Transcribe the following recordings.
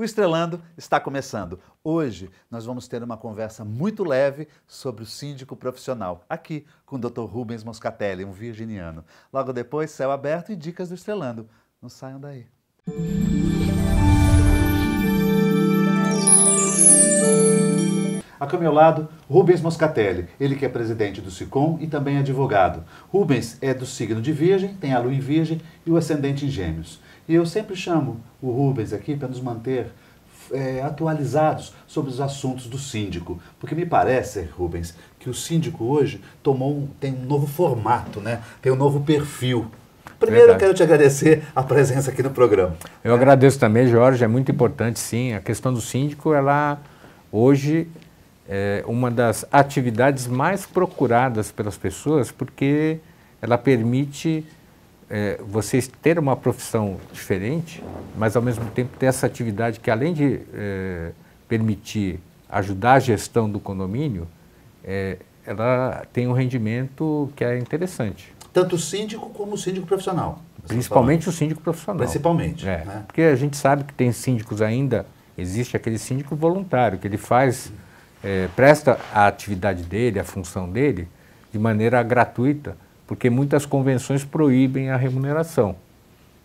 O Estrelando está começando. Hoje nós vamos ter uma conversa muito leve sobre o síndico profissional, aqui com o Dr. Rubens Moscatelli, um virginiano. Logo depois, Céu Aberto e Dicas do Estrelando. Não saiam daí. Aqui ao meu lado, Rubens Moscatelli, ele que é presidente do SICOM e também advogado. Rubens é do signo de Virgem, tem a lua em Virgem e o ascendente em Gêmeos. E eu sempre chamo o Rubens aqui para nos manter atualizados sobre os assuntos do síndico. Porque me parece, Rubens, que o síndico hoje tem um novo formato, né? Tem um novo perfil. Primeiro eu quero te agradecer a presença aqui no programa. Eu agradeço também, Jorge, é muito importante sim. A questão do síndico, ela hoje é uma das atividades mais procuradas pelas pessoas, porque ela permite vocês ter uma profissão diferente, mas ao mesmo tempo ter essa atividade que, além de permitir ajudar a gestão do condomínio, ela tem um rendimento que é interessante. Tanto o síndico como o síndico profissional. Principalmente o síndico profissional. Principalmente. Né? Porque a gente sabe que tem síndicos ainda, existe aquele síndico voluntário, que ele faz, presta a atividade dele, a função dele, de maneira gratuita, porque muitas convenções proíbem a remuneração.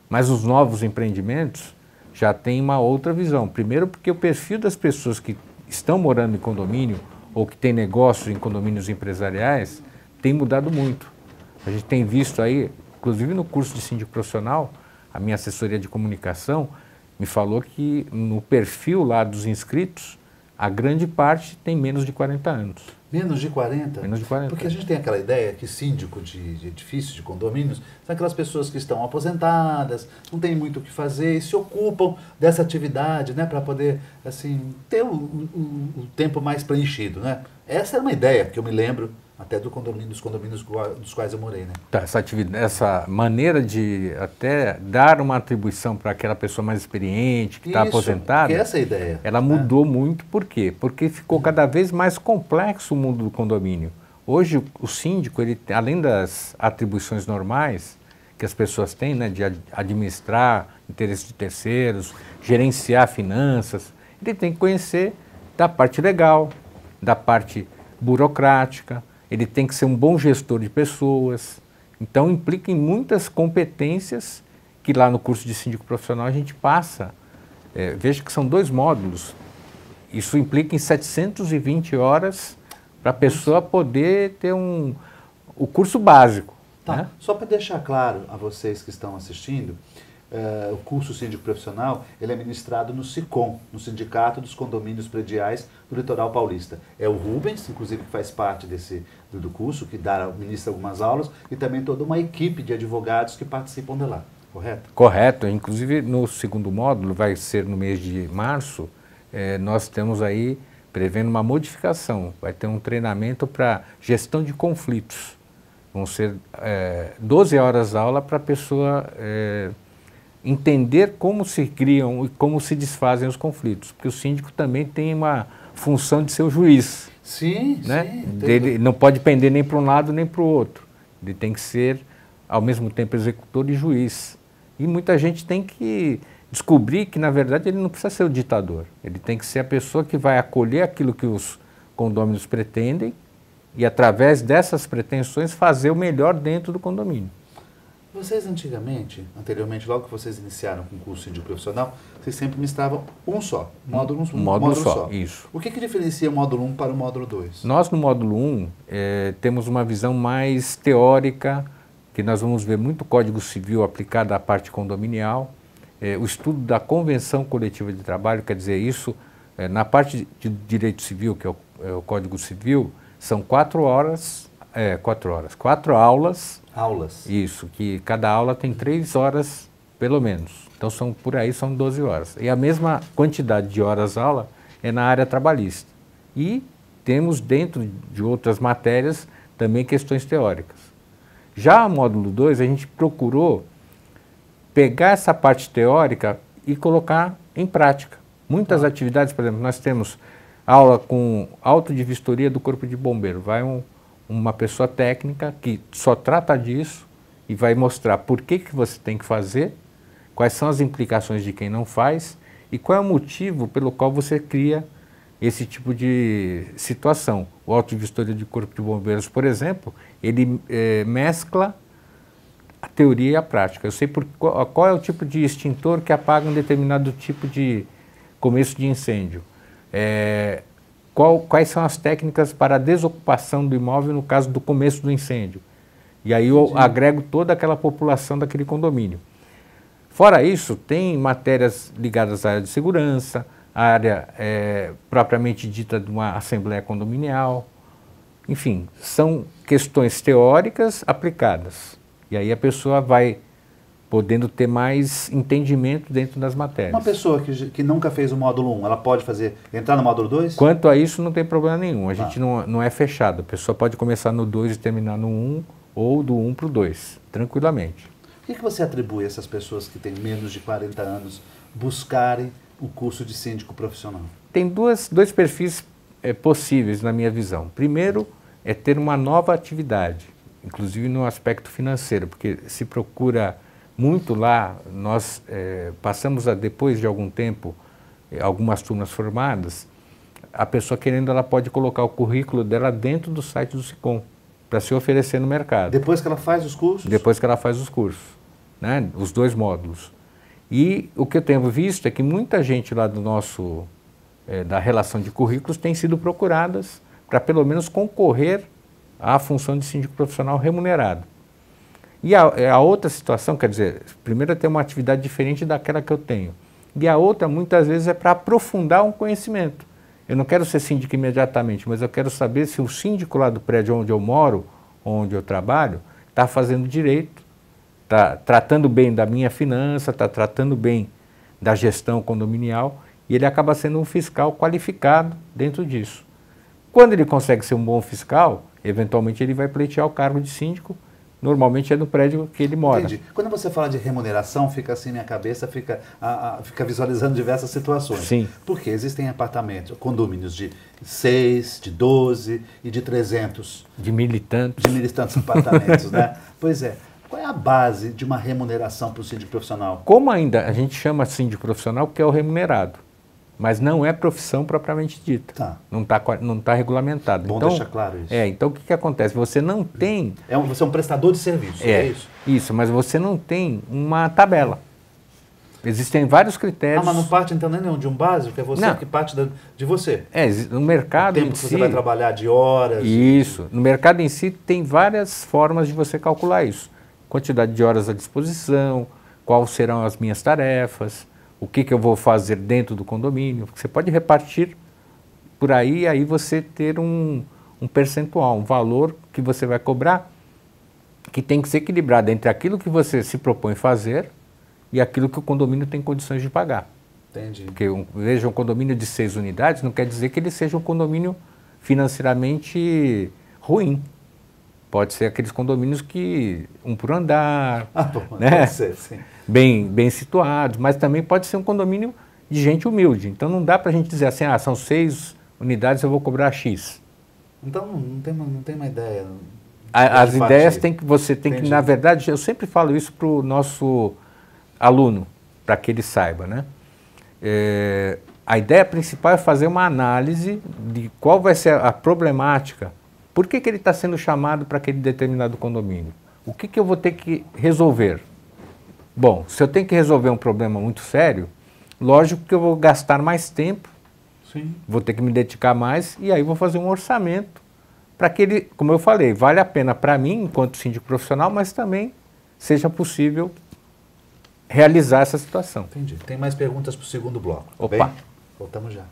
Mas os novos empreendimentos já têm uma outra visão. Primeiro porque o perfil das pessoas que estão morando em condomínio ou que têm negócios em condomínios empresariais tem mudado muito. A gente tem visto aí, inclusive no curso de síndico profissional, a minha assessoria de comunicação me falou que no perfil lá dos inscritos, a grande parte tem menos de 40 anos. Menos de 40? Menos de 40. Porque a gente tem aquela ideia que síndico de edifícios, de condomínios, são aquelas pessoas que estão aposentadas, não tem muito o que fazer e se ocupam dessa atividade, né, para poder assim, ter o tempo mais preenchido. Né? Essa é uma ideia que eu me lembro até dos condomínios dos quais eu morei. Né? Tá, essa maneira de até dar uma atribuição para aquela pessoa mais experiente, que está aposentada, essa é a ideia. Ela mudou muito, por quê? Porque ficou cada vez mais complexo o mundo do condomínio. Hoje o síndico, ele, além das atribuições normais que as pessoas têm, né, de administrar interesses de terceiros, gerenciar finanças, ele tem que conhecer da parte legal, da parte burocrática, ele tem que ser um bom gestor de pessoas. Então, implica em muitas competências que lá no curso de síndico profissional a gente passa. Veja que são 2 módulos. Isso implica em 720 horas para a pessoa poder ter o curso básico. Tá. Né? Só para deixar claro a vocês que estão assistindo, o curso Síndico Profissional, ele é ministrado no SICOM, no Sindicato dos Condomínios Prediais do Litoral Paulista. É o Rubens, inclusive, que faz parte do curso, que ministra algumas aulas, e também toda uma equipe de advogados que participam de lá, correto? Correto. Inclusive, no segundo módulo, vai ser no mês de março, nós estamos aí prevendo uma modificação. Vai ter um treinamento para gestão de conflitos. Vão ser 12 horas de aula para a pessoa entender como se criam e como se desfazem os conflitos, porque o síndico também tem uma função de ser o juiz. Sim, né? sim. Ele não pode pender nem para um lado nem para o outro. Ele tem que ser, ao mesmo tempo, executor e juiz. E muita gente tem que descobrir que, na verdade, ele não precisa ser o ditador. Ele tem que ser a pessoa que vai acolher aquilo que os condôminos pretendem e, através dessas pretensões, fazer o melhor dentro do condomínio. Vocês anteriormente, logo que vocês iniciaram com o curso síndico profissional, vocês sempre ministravam um só, módulo só. Isso. O que diferencia o módulo 1 para o módulo 2? Nós, no módulo 1, temos uma visão mais teórica, que nós vamos ver muito Código Civil aplicado à parte condominial, o estudo da Convenção Coletiva de Trabalho, quer dizer, isso, na parte de Direito Civil, que é o Código Civil, são 4 aulas. Isso, que cada aula tem 3 horas, pelo menos. Então, por aí são 12 horas. E a mesma quantidade de horas aula é na área trabalhista. E temos, dentro de outras matérias, também questões teóricas. Já o módulo 2, a gente procurou pegar essa parte teórica e colocar em prática. Muitas atividades, por exemplo, nós temos aula com auto de vistoria do Corpo de Bombeiro. Vai uma pessoa técnica que só trata disso e vai mostrar por que você tem que fazer, quais são as implicações de quem não faz E qual é o motivo pelo qual você cria esse tipo de situação? O auto de vistoria de corpo de bombeiros, por exemplo, ele mescla a teoria e a prática. Eu sei qual é o tipo de extintor que apaga um determinado tipo de começo de incêndio. Quais são as técnicas para a desocupação do imóvel no caso do começo do incêndio. E aí eu agrego toda aquela população daquele condomínio. Fora isso, tem matérias ligadas à área de segurança, à área propriamente dita de uma assembleia condominial. Enfim, são questões teóricas aplicadas. E aí a pessoa vai podendo ter mais entendimento dentro das matérias. Uma pessoa que nunca fez o módulo 1, ela pode entrar no módulo 2? Quanto a isso, não tem problema nenhum. A gente não é fechado. A pessoa pode começar no 2 e terminar no 1, ou do 1 para o 2, tranquilamente. O que você atribui a essas pessoas que têm menos de 40 anos buscarem o curso de síndico profissional? Tem dois perfis possíveis na minha visão. Primeiro, é ter uma nova atividade, inclusive no aspecto financeiro, porque se procura muito lá, nós passamos depois de algum tempo, algumas turmas formadas, a pessoa querendo, ela pode colocar o currículo dela dentro do site do SICOM, para se oferecer no mercado. Depois que ela faz os cursos? Depois que ela faz os cursos, né? Os 2 módulos. E o que eu tenho visto é que muita gente lá do nosso, da relação de currículos, tem sido procuradas para pelo menos concorrer à função de síndico profissional remunerado. E a outra situação, quer dizer, primeiro é ter uma atividade diferente daquela que eu tenho. E a outra, muitas vezes, é para aprofundar um conhecimento. Eu não quero ser síndico imediatamente, mas eu quero saber se o síndico lá do prédio onde eu moro, onde eu trabalho, está fazendo direito, está tratando bem da minha finança, está tratando bem da gestão condominial, e ele acaba sendo um fiscal qualificado dentro disso. Quando ele consegue ser um bom fiscal, eventualmente ele vai pleitear o cargo de síndico, normalmente é no prédio que ele mora. Entendi. Quando você fala de remuneração, fica assim, minha cabeça fica visualizando diversas situações. Sim. Porque existem apartamentos, condomínios de 6, de 12 e de 300. De mil e tantos. De mil e tantos apartamentos, né? Pois é. Qual é a base de uma remuneração para o síndico profissional? Como ainda a gente chama síndico profissional porque é o remunerado, mas não é profissão propriamente dita. Tá. Não tá regulamentado. Bom então, deixar claro isso. Então o que acontece? Você não tem... Você é um prestador de serviço, é isso? Isso, mas você não tem uma tabela. Existem vários critérios... mas não parte então nem de um básico? É você que parte de você? No mercado em si... O tempo que você vai trabalhar, de horas... Isso. No mercado em si tem várias formas de você calcular isso. Quantidade de horas à disposição, quais serão as minhas tarefas, o que eu vou fazer dentro do condomínio. Você pode repartir por aí e aí você ter um percentual, um valor que você vai cobrar, que tem que ser equilibrado entre aquilo que você se propõe fazer e aquilo que o condomínio tem condições de pagar. Entendi. Porque veja, um condomínio de 6 unidades não quer dizer que ele seja um condomínio financeiramente ruim. Pode ser aqueles condomínios que um por andar, né? Pode ser, sim. Bem situados, mas também pode ser um condomínio de gente humilde. Então não dá para a gente dizer assim, são 6 unidades, eu vou cobrar X. Então não tem uma ideia. As ideias você tem que, na verdade, eu sempre falo isso para o nosso aluno, para que ele saiba, né? A ideia principal é fazer uma análise de qual vai ser a problemática. Por que ele está sendo chamado para aquele determinado condomínio? O que eu vou ter que resolver? Bom, se eu tenho que resolver um problema muito sério, lógico que eu vou gastar mais tempo, sim, vou ter que me dedicar mais, e aí vou fazer um orçamento para que ele, como eu falei, vale a pena para mim, enquanto síndico profissional, mas também seja possível realizar essa situação. Entendi. Tem mais perguntas para o segundo bloco. Tá Opa! Bem? Voltamos já.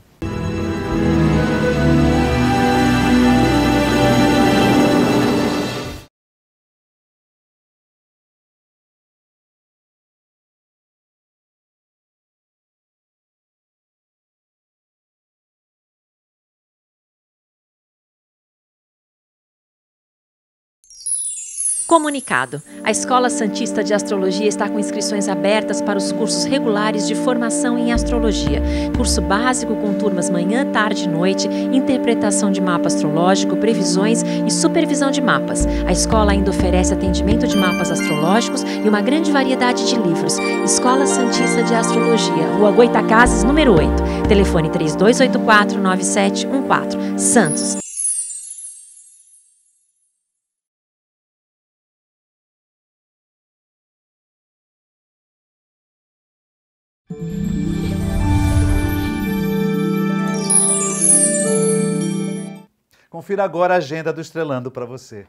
Comunicado. A Escola Santista de Astrologia está com inscrições abertas para os cursos regulares de formação em astrologia. Curso básico com turmas manhã, tarde e noite, interpretação de mapa astrológico, previsões e supervisão de mapas. A escola ainda oferece atendimento de mapas astrológicos e uma grande variedade de livros. Escola Santista de Astrologia, Rua Goitacazes, número 8. Telefone 3284-9714. Santos. Confira agora a agenda do Estrelando para você.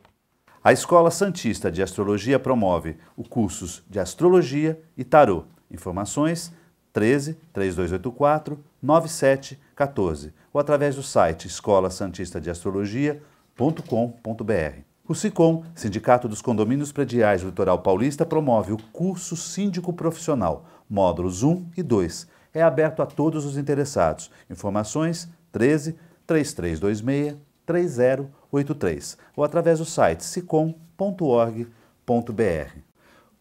A Escola Santista de Astrologia promove os cursos de Astrologia e Tarô. Informações 13-3284-9714 ou através do site escolasantistadeastrologia.com.br. O SICOM, Sindicato dos Condomínios Prediais do Litoral Paulista, promove o curso Síndico Profissional, módulos 1 e 2. É aberto a todos os interessados. Informações 13-3326-3083 ou através do site sicom.org.br.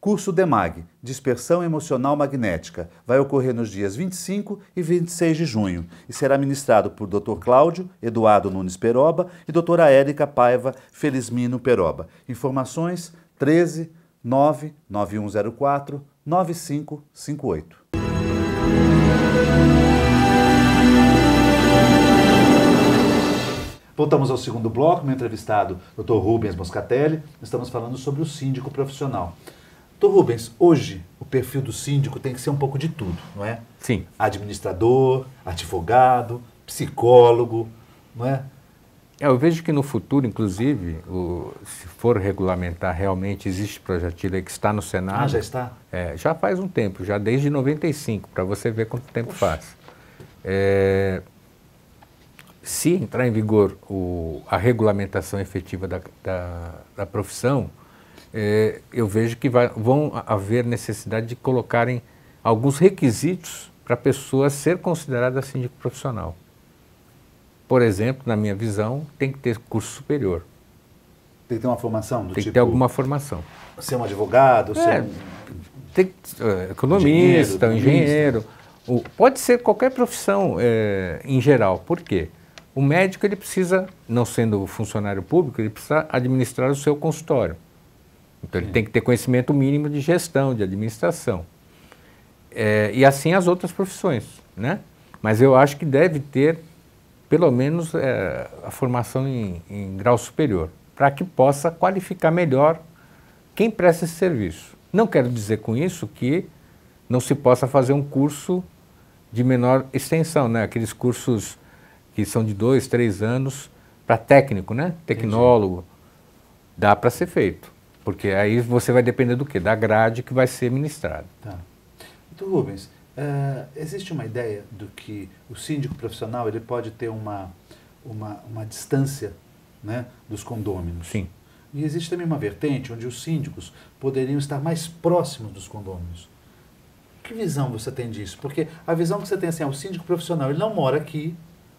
Curso DEMAG, Dispersão Emocional Magnética, vai ocorrer nos dias 25 e 26 de junho e será ministrado por Dr. Cláudio Eduardo Nunes Peroba e doutora Érica Paiva Felizmino Peroba. Informações 13-99104-9558. Voltamos ao segundo bloco, meu entrevistado, Dr. Rubens Moscatelli. Estamos falando sobre o síndico profissional. Dr. Rubens, hoje o perfil do síndico tem que ser um pouco de tudo, não é? Sim. Administrador, advogado, psicólogo, não é? Eu vejo que no futuro, inclusive, se for regulamentar, realmente existe projeto de lei que está no Senado. Ah, já está? Já faz um tempo, já desde 95, para você ver quanto tempo faz. Se entrar em vigor a regulamentação efetiva da profissão, eu vejo que vão haver necessidade de colocarem alguns requisitos para a pessoa ser considerada síndico profissional. Por exemplo, na minha visão, tem que ter curso superior. Tem que ter uma formação do tipo... Tem que ter alguma formação. Ser um advogado, ser um... Tem economista, engenheiro. Pode ser qualquer profissão em geral. Por quê? O médico, ele precisa, não sendo funcionário público, ele precisa administrar o seu consultório. Então, ele tem que ter conhecimento mínimo de gestão, de administração. E assim as outras profissões, né? Mas eu acho que deve ter, pelo menos, a formação em grau superior, para que possa qualificar melhor quem presta esse serviço. Não quero dizer com isso que não se possa fazer um curso de menor extensão, né? Aqueles cursos que são de 2, 3 anos, para técnico, né? Tecnólogo, dá para ser feito. Porque aí você vai depender do quê? Da grade que vai ser ministrada. Tá. Então, Rubens, existe uma ideia do que o síndico profissional ele pode ter uma distância, né, dos condôminos. Sim. E existe também uma vertente onde os síndicos poderiam estar mais próximos dos condôminos. Que visão você tem disso? Porque a visão que você tem assim, o síndico profissional, ele não mora aqui,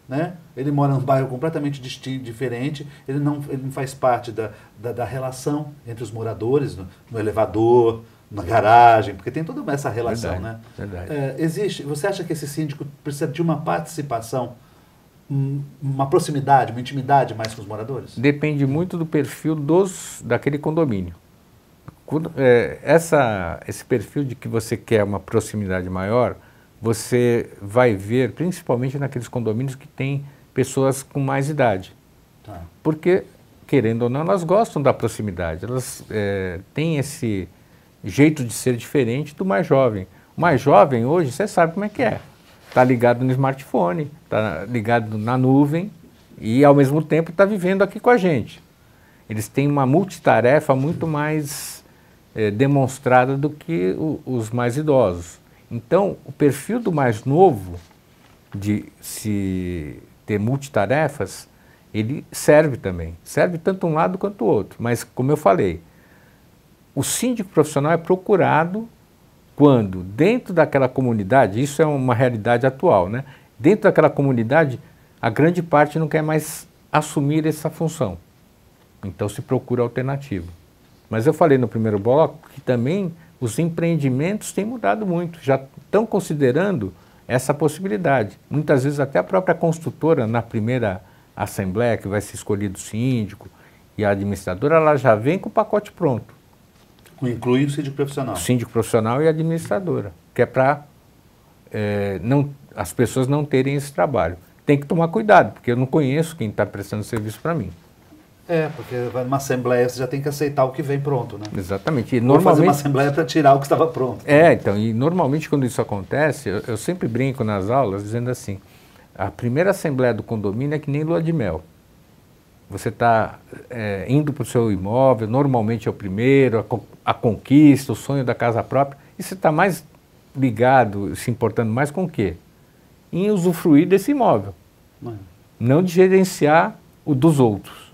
né? Ele mora num bairro completamente diferente, ele não faz parte da relação entre os moradores, no elevador, na garagem, porque tem toda essa relação, verdade, né? Verdade. Você acha que esse síndico precisa de uma participação, uma proximidade, uma intimidade mais com os moradores? Depende muito do perfil daquele condomínio. Esse perfil de que você quer uma proximidade maior, você vai ver principalmente naqueles condomínios que têm pessoas com mais idade. Tá. Porque, querendo ou não, elas gostam da proximidade. Elas têm esse jeito de ser diferente do mais jovem. O mais jovem hoje, você sabe como é que é. Está ligado no smartphone, está ligado na nuvem e, ao mesmo tempo, está vivendo aqui com a gente. Eles têm uma multitarefa muito mais demonstrada do que os mais idosos. Então, o perfil do mais novo, de se ter multitarefas, ele serve também. Serve tanto um lado quanto o outro. Mas, como eu falei, o síndico profissional é procurado quando, dentro daquela comunidade, isso é uma realidade atual, né? Dentro daquela comunidade, a grande parte não quer mais assumir essa função. Então, se procura alternativa. Mas eu falei no primeiro bloco que também os empreendimentos têm mudado muito, já estão considerando essa possibilidade. Muitas vezes até a própria construtora, na primeira assembleia que vai ser escolhido o síndico e a administradora, ela já vem com o pacote pronto. Inclui o síndico profissional. O síndico profissional e a administradora, que é para as pessoas não terem esse trabalho. Tem que tomar cuidado, porque eu não conheço quem está prestando serviço para mim. Porque vai numa assembleia, você já tem que aceitar o que vem pronto, né? Exatamente. E normalmente fazer uma assembleia para tirar o que estava pronto. Então, e normalmente quando isso acontece, eu sempre brinco nas aulas dizendo assim, a primeira assembleia do condomínio é que nem lua de mel. Você está indo para o seu imóvel, normalmente é o primeiro, a conquista, o sonho da casa própria, e você está mais ligado, se importando mais com o quê? Em usufruir desse imóvel, não de gerenciar o dos outros.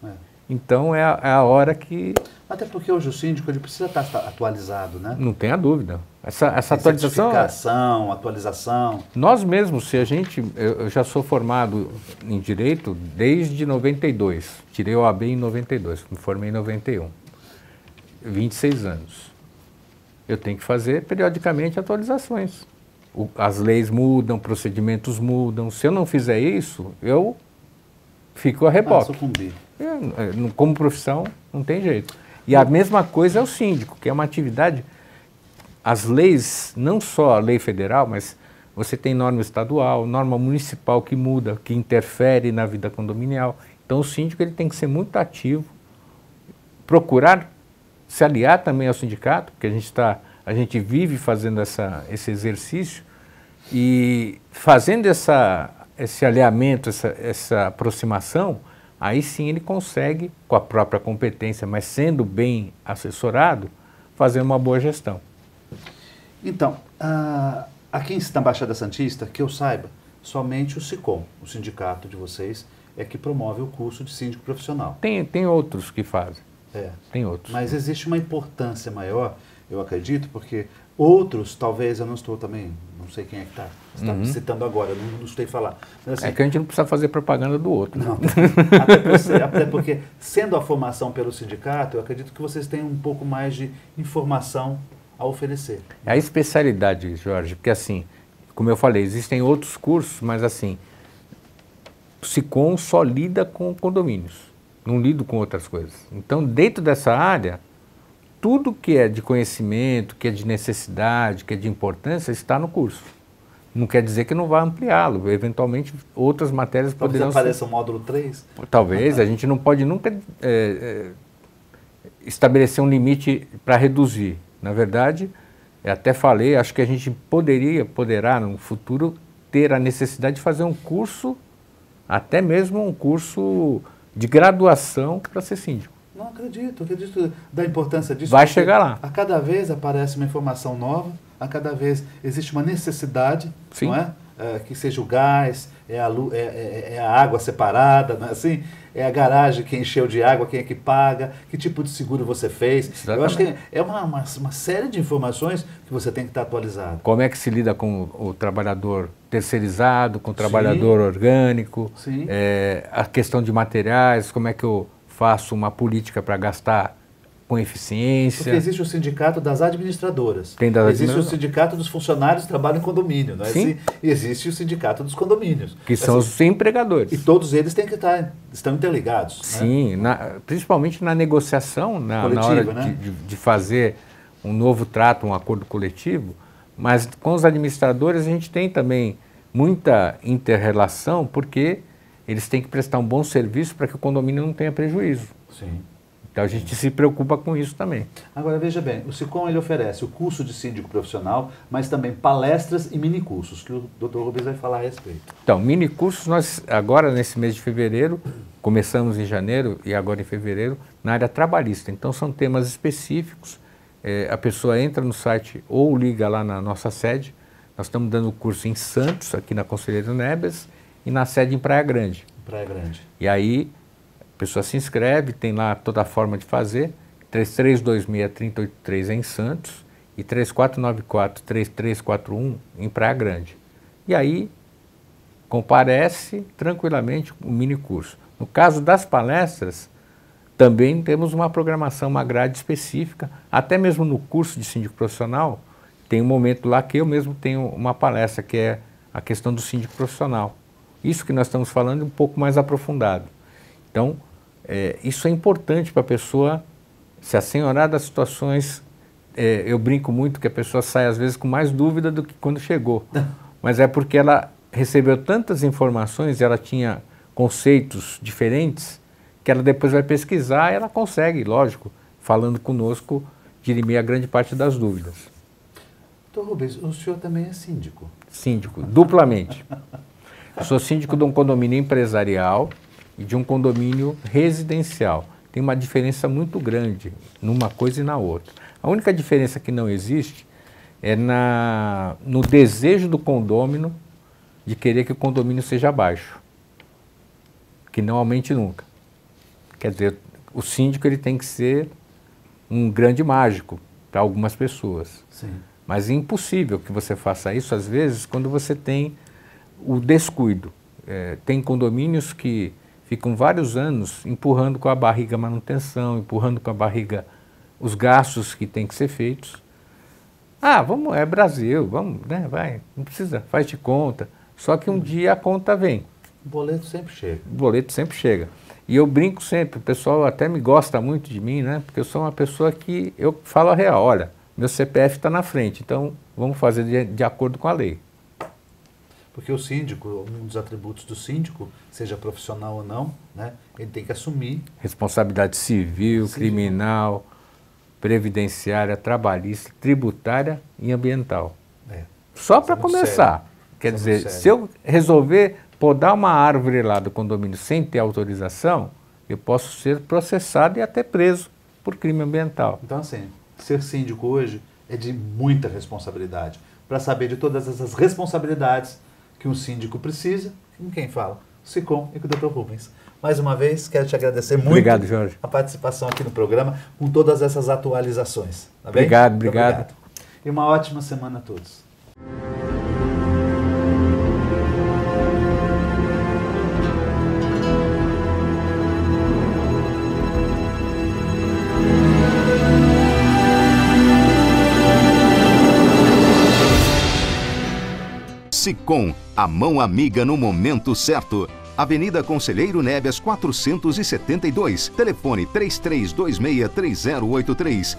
Então é a hora que... Até porque hoje o síndico ele precisa estar atualizado, né? Não tenha dúvida. Essa atualização... Certificação, atualização. Nós mesmos, eu já sou formado em Direito desde 92. Tirei o OAB em 92, me formei em 91. 26 anos. Eu tenho que fazer periodicamente atualizações. As leis mudam, procedimentos mudam. Se eu não fizer isso, eu fico a reboque. Sucumbir. Como profissão, não tem jeito. E a mesma coisa é o síndico, que é uma atividade... As leis, não só a lei federal, mas você tem norma estadual, norma municipal que muda, que interfere na vida condominial. Então o síndico ele tem que ser muito ativo, procurar se aliar também ao sindicato, porque a gente vive fazendo esse exercício e fazendo esse alinhamento, essa aproximação, aí sim ele consegue, com a própria competência, mas sendo bem assessorado, fazer uma boa gestão. Então, aqui na Baixada Santista, que eu saiba, somente o SICOM, o sindicato de vocês, é que promove o curso de síndico profissional. Tem outros que fazem. Tem outros. Mas existe uma importância maior, eu acredito, porque outros, talvez, eu não estou também, não sei quem é que está citando agora, não escutei falar. Mas, assim, é que a gente não precisa fazer propaganda do outro. Não, até porque, sendo a formação pelo sindicato, eu acredito que vocês têm um pouco mais de informação a oferecer. É a especialidade, Jorge, porque assim, como eu falei, existem outros cursos, mas assim, o SICOM só lida com condomínios, não lido com outras coisas. Então, dentro dessa área, tudo que é de conhecimento, que é de necessidade, que é de importância, está no curso. Não quer dizer que não vai ampliá-lo, eventualmente outras matérias poderão ser... Talvez apareça o módulo 3? Talvez, a gente não pode nunca estabelecer um limite para reduzir. Na verdade, eu até falei, acho que a gente poderá no futuro ter a necessidade de fazer um curso, até mesmo um curso de graduação para ser síndico. Não, acredito da importância disso. Vai chegar lá. A cada vez aparece uma informação nova, a cada vez existe uma necessidade, Sim. Não é? Que seja o gás, é a água separada, não é assim? É a garagem que encheu de água, quem é que paga, que tipo de seguro você fez. Exatamente. Eu acho que é uma série de informações que você tem que estar atualizado. Como é que se lida com o trabalhador terceirizado, com o trabalhador orgânico, a questão de materiais, como é que eu faço uma política para gastar com eficiência. Porque existe o sindicato das administradoras. Existe o sindicato dos funcionários que trabalham em condomínio, não é Sim. assim? E existe o sindicato dos condomínios. Que são os empregadores. E todos eles têm que estão interligados. Sim, né? Principalmente na negociação, na hora né? de fazer um novo trato, um acordo coletivo, mas com os administradores a gente tem também muita inter-relação, porque eles têm que prestar um bom serviço para que o condomínio não tenha prejuízo. Sim. Então a gente se preocupa com isso também. Agora veja bem, o SICOM ele oferece o curso de síndico profissional, mas também palestras e minicursos, que o Dr. Rubens vai falar a respeito. Então, minicursos nós agora nesse mês de fevereiro, começamos em janeiro e agora em fevereiro, na área trabalhista. Então são temas específicos, a pessoa entra no site ou liga lá na nossa sede. Nós estamos dando o curso em Santos, aqui na Conselheiro Neves, e na sede em Praia Grande. Praia Grande. E aí a pessoa se inscreve, tem lá toda a forma de fazer, 3326-3083 em Santos e 3494-3341 em Praia Grande. E aí comparece tranquilamente o mini curso. No caso das palestras, Também temos uma programação, uma grade específica, até mesmo no curso de síndico profissional, tem um momento lá que eu mesmo tenho uma palestra, que é a questão do síndico profissional. Isso que nós estamos falando é um pouco mais aprofundado. Então, isso é importante para a pessoa se assenhorar das situações. Eu brinco muito que a pessoa sai às vezes com mais dúvida do que quando chegou, mas é porque ela recebeu tantas informações e ela tinha conceitos diferentes, que ela depois vai pesquisar e ela consegue, lógico, falando conosco, dirimir a grande parte das dúvidas. Doutor Rubens, o senhor também é síndico? Síndico, duplamente. Eu sou síndico de um condomínio empresarial e de um condomínio residencial. Tem uma diferença muito grande numa coisa e na outra. A única diferença que não existe é no desejo do condômino de querer que o condomínio seja baixo, que não aumente nunca. Quer dizer, o síndico ele tem que ser um grande mágico para algumas pessoas. Sim. Mas é impossível que você faça isso, às vezes, quando você tem o descuido. Tem condomínios que ficam vários anos empurrando com a barriga a manutenção, empurrando com a barriga os gastos que têm que ser feitos. Vamos, é Brasil, vamos, né, vai, não precisa, faz de conta. Só que um dia a conta vem. O boleto sempre chega. O boleto sempre chega. E eu brinco sempre, o pessoal até me gosta muito de mim, né? Porque eu sou uma pessoa que eu falo a real, olha, meu CPF está na frente, então vamos fazer de acordo com a lei. Porque o síndico, um dos atributos do síndico, seja profissional ou não, né, ele tem que assumir responsabilidade civil, criminal, previdenciária, trabalhista, tributária e ambiental. Só para começar. Sério. Quer dizer, se eu resolver podar uma árvore lá do condomínio sem ter autorização, eu posso ser processado e até preso por crime ambiental. Então, assim, ser síndico hoje é de muita responsabilidade. Para saber de todas essas responsabilidades que um síndico precisa, com quem fala? O SICOM e com o Dr. Rubens. Mais uma vez, quero te agradecer muito. Obrigado, Jorge. A participação aqui no programa com todas essas atualizações. Tá bem? Obrigado. E uma ótima semana a todos. SICOM, a mão amiga no momento certo. Avenida Conselheiro Neves 472, telefone 33263083.